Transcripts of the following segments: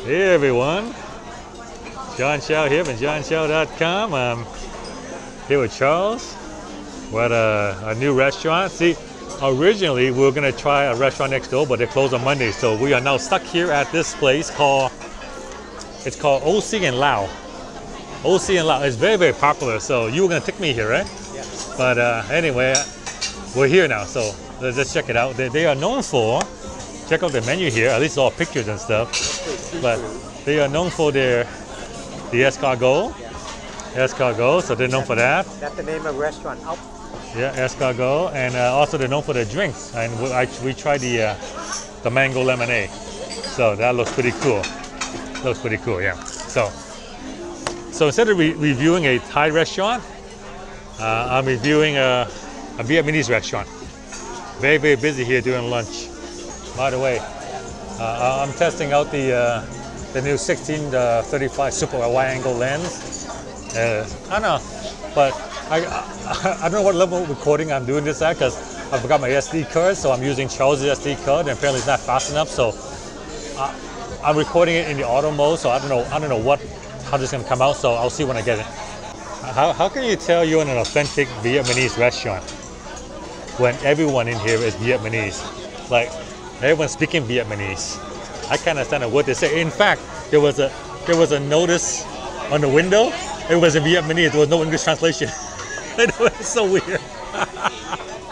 Hey everyone, John Chow here from johnchow.com. I'm here with Charles. We're at a new restaurant. See, originally we were going to try a restaurant next door, but they closed on Monday. So we are now stuck here at this place called OC and Lao. OC and Lao. It's very, very popular. So you were going to take me here, right? Yeah. But anyway, we're here now. So let's check it out. They are known for, check out the menu here, at least all pictures and stuff. But they are known for the escargot. Yeah. Escargot, so they're known for that. That's the name of the restaurant. Oh. Yeah, escargot, and also they're known for their drinks. And we tried the mango lemonade, so that looks pretty cool. Looks pretty cool, yeah. So instead of reviewing a Thai restaurant, I'm reviewing a Vietnamese restaurant. Very, very busy here during lunch. By the way, I'm testing out the new 16-35 super wide-angle lens. I don't know, but I don't know what level of recording I'm doing this at because I forgot my SD card, so I'm using Charles' SD card, and apparently it's not fast enough. So I'm recording it in the auto mode, so I don't know how this is gonna come out. So I'll see when I get it. How can you tell you're in an authentic Vietnamese restaurant when everyone in here is Vietnamese? Like everyone's speaking Vietnamese. I can't understand what they say. In fact, there was a notice on the window. It was in Vietnamese. There was no English translation. It was so weird.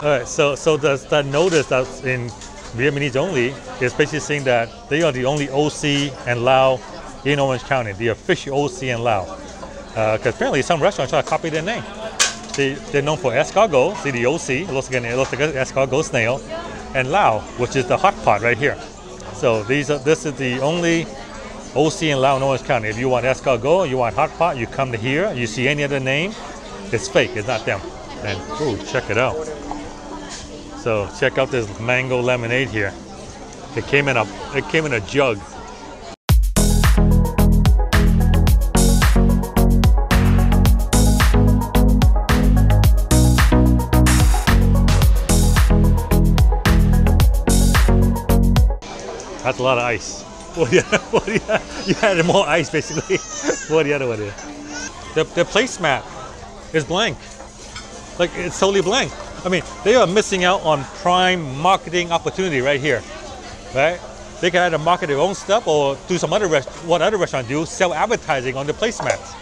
All right, so that notice that's in Vietnamese only is basically saying that they are the only OC and Lao in Orange County, the official OC and Lao. Because apparently some restaurants try to copy their name. They're known for escargot. See the OC. It looks like an escargot snail, and Lao, which is the hot pot right here. So this is the only OC and Lao in Orange County. If you want escargot, you want hot pot, you come to here. You see any other name, it's fake. It's not them. And ooh, check it out. So check out this mango lemonade here. It came in a jug. That's a lot of ice. You added more ice basically. What the other one is? The placemat is blank. Like it's totally blank. I mean, they are missing out on prime marketing opportunity right here, right? They can either market their own stuff or do some other what other restaurants do, sell advertising on the placemats.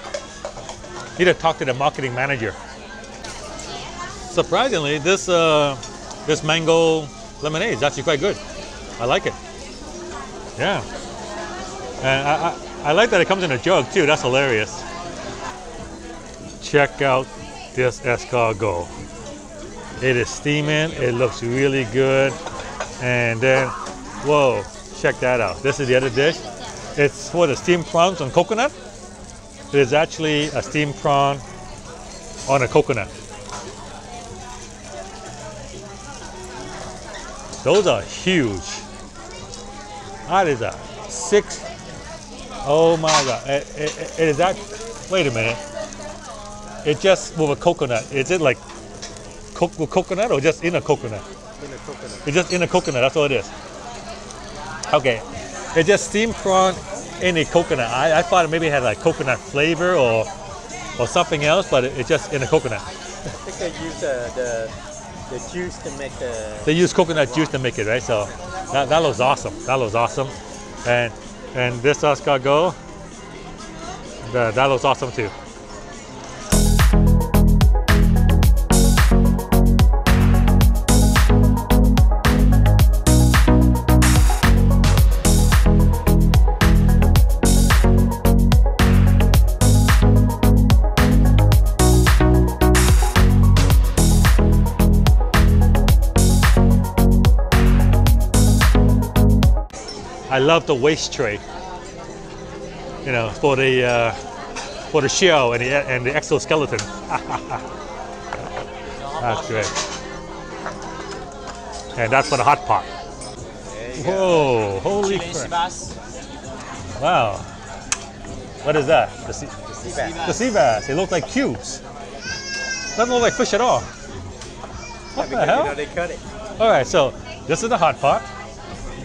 Need to talk to the marketing manager. Surprisingly, this mango lemonade is actually quite good. I like it. Yeah, and I like that it comes in a jug too. That's hilarious. Check out this escargot. It is steaming. It looks really good. And then, whoa, check that out. This is the other dish. It's for the steamed prawns on coconut. It is actually a steamed prawn on a coconut. Those are huge. That is a 6. Oh my God! It is that. Wait a minute. It just with a coconut. Is it like with coconut or just in a coconut? In a coconut. It's just in a coconut. That's all it is. Okay. It's just steamed prawn in a coconut. I thought maybe it had like coconut flavor or something else, but it's just in a coconut. I think they use the juice to make the. They use coconut juice to make it, right? So that looks awesome. That looks awesome, and this escargot, that looks awesome too. I love the waste tray, you know, for the shell and the exoskeleton. That's great. And that's for the hot pot. Whoa! Holy crap! Wow! What is that? The sea bass. The sea bass. They look like cubes. Doesn't look like fish at all. What the hell? You know, they cut it. All right, so this is the hot pot.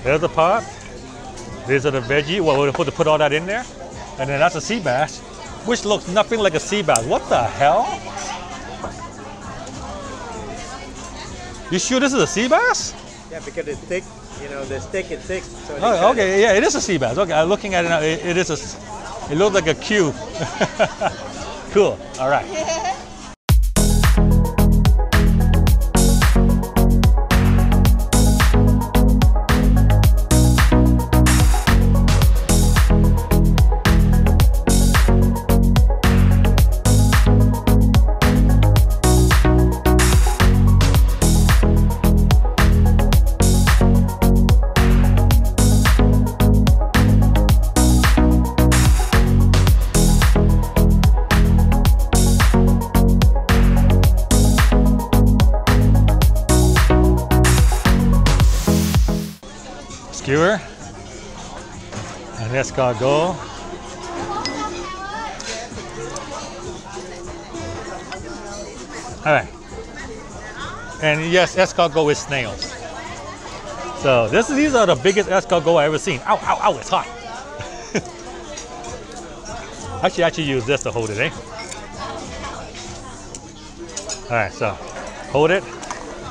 There's the pot. These are the veggie. Well, we're supposed to put all that in there. And then that's a sea bass, which looks nothing like a sea bass. What the hell? You sure this is a sea bass? Yeah, because it's thick. You know, the stick is thick. So Oh, okay, yeah, it is a sea bass. Okay, I'm looking at it now. It is a. It looks like a cube. Cool. All right. Skewer and escargot. All right, and yes, escargot is snails. So these are the biggest escargot I've ever seen. Ow, ow, ow! It's hot. I should actually use this to hold it, eh? All right, so hold it,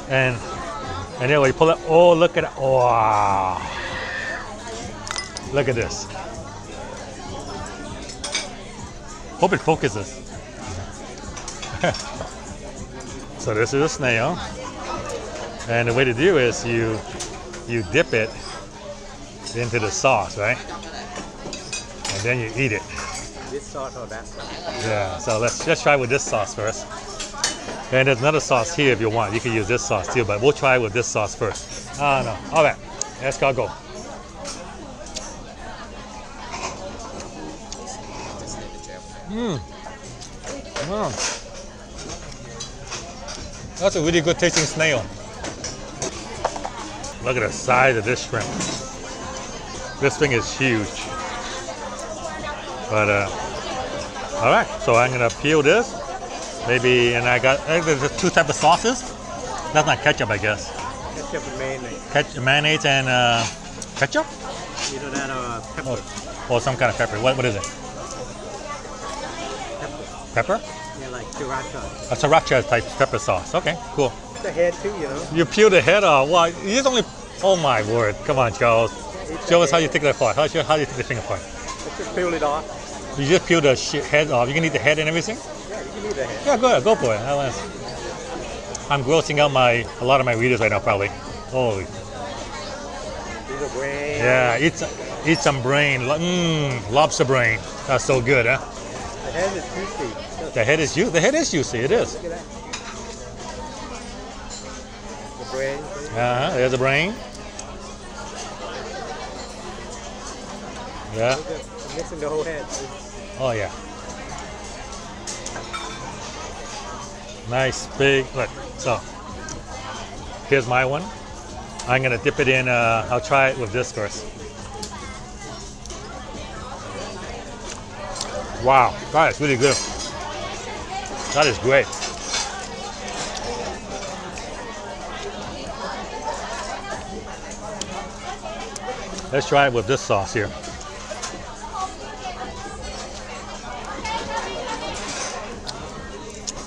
and then when you pull it, oh, look at it! Wow! Look at this. Hope it focuses. So this is a snail, and the way to do is you dip it into the sauce, right? And then you eat it. This sauce or that sauce? Yeah. So let's just try with this sauce first. And there's another sauce here if you want. You can use this sauce too, but we'll try with this sauce first. Oh no. All right. Escargot. That's a really good tasting snail. Look at the size of this shrimp. This thing is huge. But all right, so I'm gonna peel this. Maybe, and I think there's two types of sauces. That's not ketchup, I guess. Ketchup and mayonnaise. Mayonnaise and ketchup? Either that or pepper. Or some kind of pepper. What is it? Pepper. Pepper? Yeah, like sriracha. A sriracha type pepper sauce. Okay, cool. The head too, you know. You peel the head off. Well, you just only. Oh my word! Come on, Charles. Show us how you take that apart. How do you take the thing apart? Just peel it off. You just peel the head off. You can eat the head and everything. Yeah, you can eat the head. Yeah, go ahead, go for it. I'm grossing out a lot of my readers right now, probably. Holy. Eat a brain. Yeah, eat some brain. Lobster brain. That's so good, huh? The head is juicy. The head is juicy. The head is juicy. It is. Look at that. The brain. There's the brain. Yeah. Mixing the whole head. Oh yeah. Nice big. Look. So here's my one. I'm gonna dip it in. I'll try it with this first. Wow, that is really good. That is great. Let's try it with this sauce here.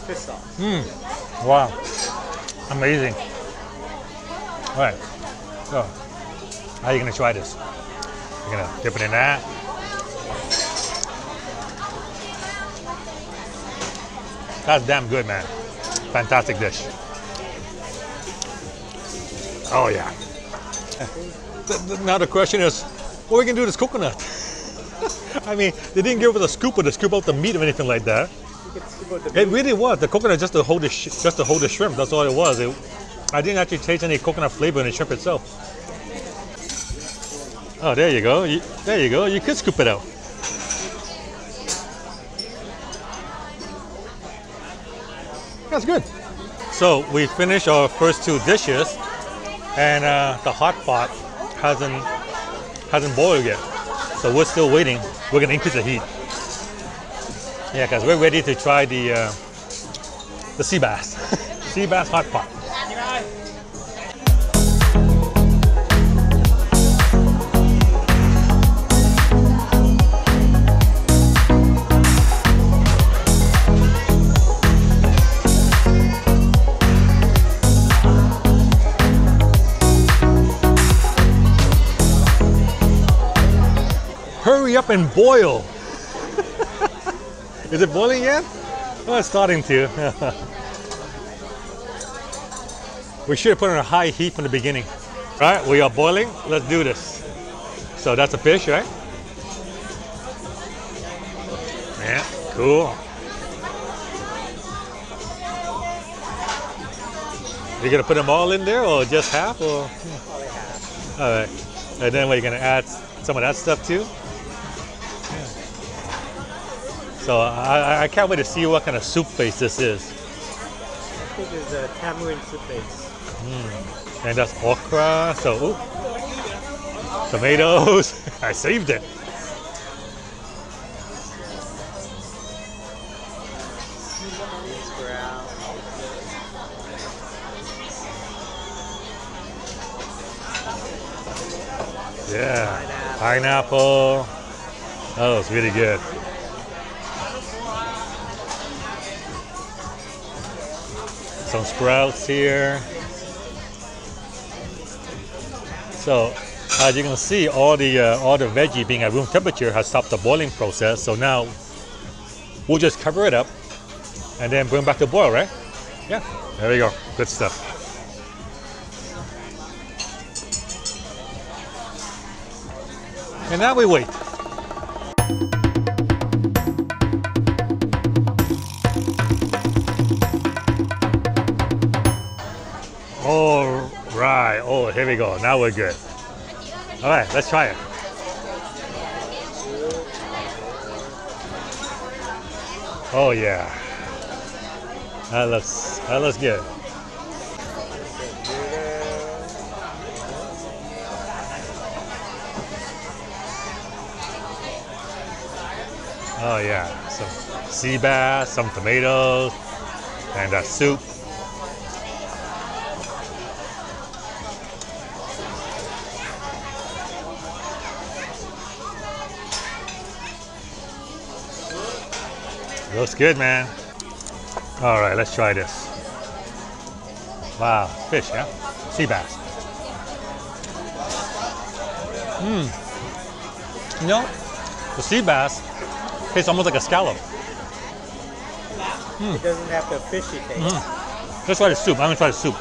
Fish sauce. Wow. Amazing. All right. So, how are you going to try this? You're going to dip it in that. That's damn good, man. Fantastic dish. Oh, yeah. Now the question is, what are we going to do with this coconut? I mean, they didn't give us a scooper to scoop out the meat or anything like that. It really was. The coconut just to hold the shrimp. That's all it was. I didn't actually taste any coconut flavor in the shrimp itself. Oh, there you go. There you go. You could scoop it out. That's good. So we finished our first two dishes, and the hot pot hasn't boiled yet. So we're still waiting. We're gonna increase the heat. Yeah, because we're ready to try the sea bass. Sea bass hot pot. Hurry up and boil. Is it boiling yet? Oh, it's starting to. We should have put it on a high heat from the beginning. All right, we are boiling. Let's do this. So that's a fish, right? Yeah, cool. You're gonna put them all in there, or just half, or? Probably half. All right, and then we're gonna add some of that stuff too. Yeah. So I can't wait to see what kind of soup base this is. I think it's a tamarind soup base. And that's okra. So, ooh, tomatoes. I saved it. Beans brown. Yeah, pineapple. Oh, it's really good. Some sprouts here. So, as you can see, all the veggie being at room temperature has stopped the boiling process. So now we'll just cover it up and then bring it back to boil, right? Yeah, there we go. Good stuff. And now we wait. All right. Oh, here we go. Now we're good. All right, let's try it. Oh yeah. That looks good. Oh yeah, some sea bass, some tomatoes, and a soup. Looks good, man. All right, let's try this. Wow, fish, yeah? Sea bass. You know, the sea bass tastes almost like a scallop. It doesn't have the fishy taste. Let's try the soup. I'm gonna try the soup.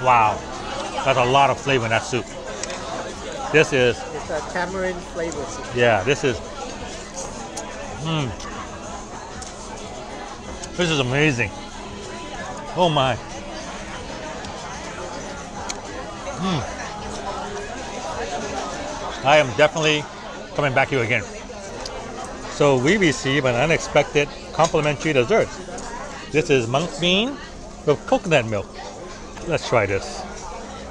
Wow, that's a lot of flavor in that soup. This is. It's a tamarind flavor soup. Yeah, this is. This is amazing. Oh my. I am definitely coming back here again. So we receive an unexpected complimentary dessert. This is monk bean with coconut milk. Let's try this.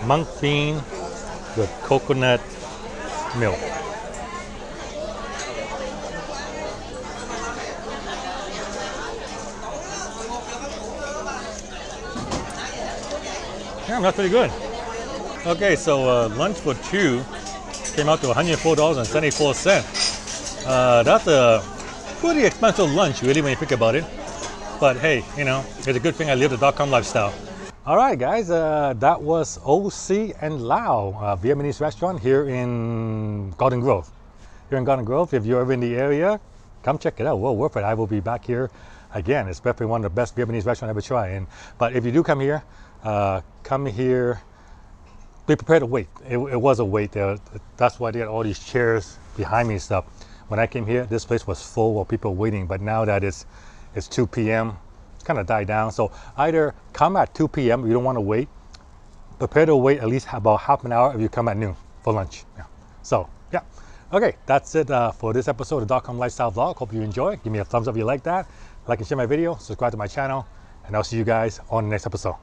Monk bean with coconut milk. Yeah, that's pretty good. Okay, so lunch for two came out to $104.74. That's a pretty expensive lunch, really, when you think about it. But hey, you know, it's a good thing I live the .com lifestyle. All right, guys, that was OC and Lao, a Vietnamese restaurant here in Garden Grove. Here in Garden Grove, if you're ever in the area, come check it out. Well worth it. I will be back here again. It's definitely one of the best Vietnamese restaurants I ever tried. But if you do come here, be prepared to wait. It was a wait there. That's why they had all these chairs behind me and stuff. When I came here, this place was full of people waiting. But now that it's 2 p.m., it's kind of died down. So either come at 2 p.m. if you don't want to wait. Prepare to wait at least about half an hour if you come at noon for lunch. Yeah. So yeah. Okay, that's it for this episode of the .com Lifestyle Vlog. Hope you enjoy. Give me a thumbs up if you like that. Like and share my video. Subscribe to my channel. And I'll see you guys on the next episode.